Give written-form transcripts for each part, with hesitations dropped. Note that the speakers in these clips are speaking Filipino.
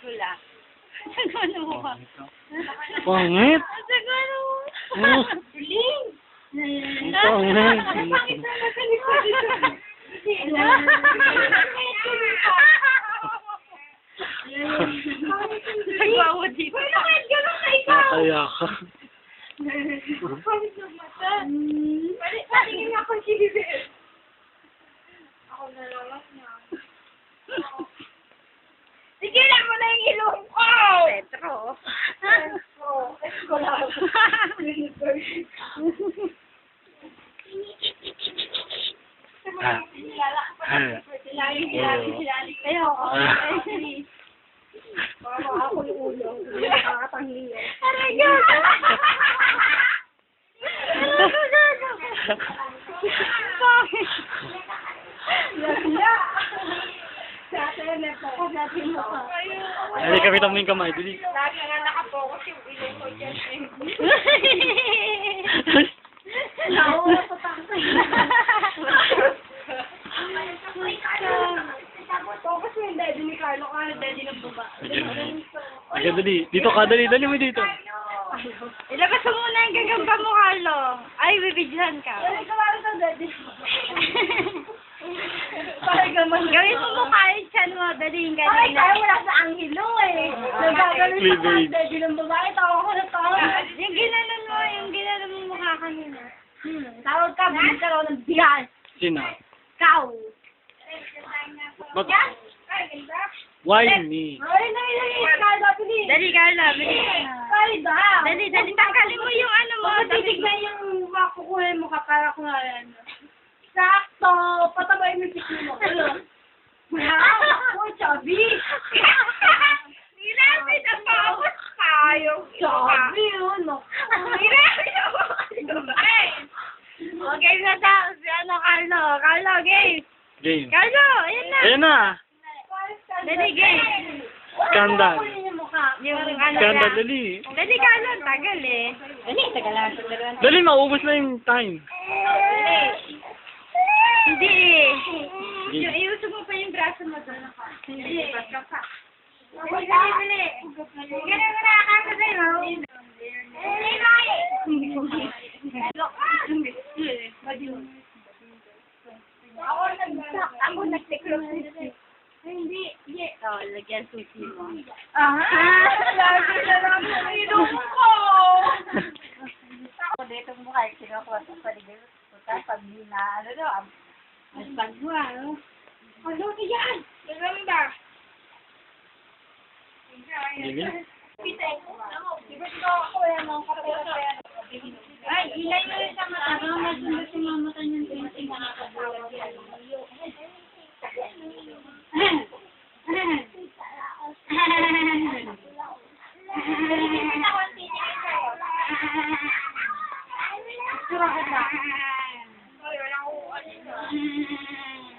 pelikula. Sagano mo ka. Pangit. Sagano mo. Piling. Pangit. Ang pangit na nasa likod dito. Nagwawa dito. Wala ka, gano'n na ikaw. Kaya ka. Pangit ng mata. Patingin nga akong silibir. Ako nalalas niya. Sigilan mo na yung ilong ko! Petro. Petro lang. Ayaw ako. Baka ako yung ulo. Nakakapanghiyo. Aray, gaga! Bakit? Dali, kapitan mo yung kamay. Dali. Lagi nga nakapokus yung ilong ko dyan. Nauna pa tayo. Focus mo yung daddy ni Carlo. Kaya daddy ng baba. Okay, dali. Dito ka, dali. Dali mo dito. Ilabas mo muna yung gagamba mo, Carlo. Ay, bibidyan ka. Ay, kumari sa daddy. Gawin mo mukha yung chan mo. Dali yung ganyan. Ay, tayo wala sa anghilo eh. Nagagawin sa Cleavage. daddy ng babae. Tawa ko na tawa. Yung ginanon mo mukha kanina. Tawag ka, bigyan ka raw ng biyan. Sino? Ikaw. Mag... Yan. Why me? Ay, Carla, bilis. Dali, Carla, bilis. Carla. Dali, tanggalin mo yung ano mo. Titignan yung makukuhin mo ka para kung ano. Sakto. Patabayin mo yung pisngi mo. Wow, chubby. Nilapit ang pawos tayo. Chubby, ano? Nilapit ang pawos. Ay. Okay na daw. Si ano, Carlo. Carlo, game. Game. Carlo, ayan na. Ayan na. Dali, game. Scandal. Yung ano Scandal, lang. dali. Dali, Carlo. Tagal eh. Dali, tagal lang. Dali, maubos na yung time. Hindi eh. Game. Iusog mo pa yung braso mo doon. Hindi. Dali, dali. Ganun mo na akasa sa'yo. Ako nagtiklop dito. Hindi. Oh, lagyan susi mo. Lagi na lang ang ilong ko. Ako dito mo kahit kinukuha sa paligid. Pag na, ano daw, mas pagwa, ano? Ano na yan? Gagawin ba? Game. Ay, ilay mo rin sa mata. Baka masundot yung mamata niyang painting. Nakakabulag yan. Sura ka ba? Ay, wala ko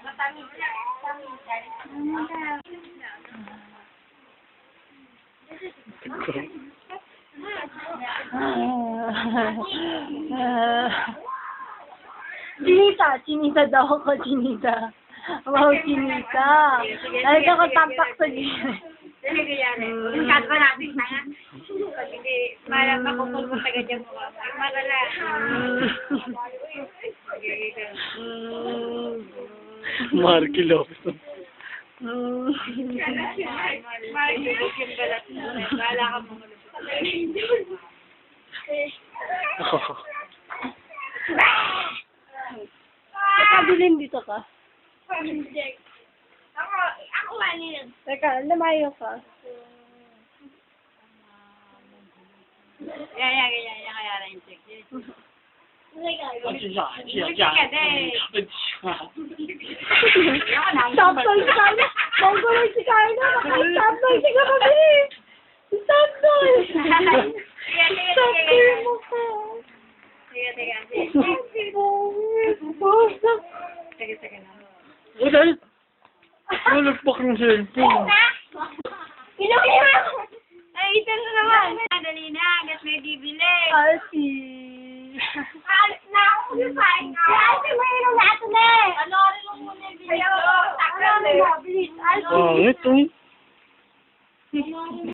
matamis lang. Chinita daw ako, chinita. Wow, chinita. Talaga ko tampak sa gilid. Dali kaya rin. Yung katwa natin na nga. Pag hindi, malam makukul mo sa ganyan mo. Marala. Marky Lopez. Marky Lopez yung balat mo. Bahala ka mo malusot. Nakabilin dito ka. Ako manin. Teka, lumayo ka. Yan, kaya rin check. Stop-toy si Carla! Mongoloid si Carla! Stop-toy si Carla! Stop-toy! Stop-toy mo ka! Sige na. Udal! Nalagpak ng cellphone. Inuwi mo! Ay, ito na naman. Dali na, hanggat may bibili. Alsi. Alis na ako yung paing nga. Alsi, may inom natin eh. Ano rin mo muna yung bibili? Ayaw, takla na. Bilis. Alsi. Ito.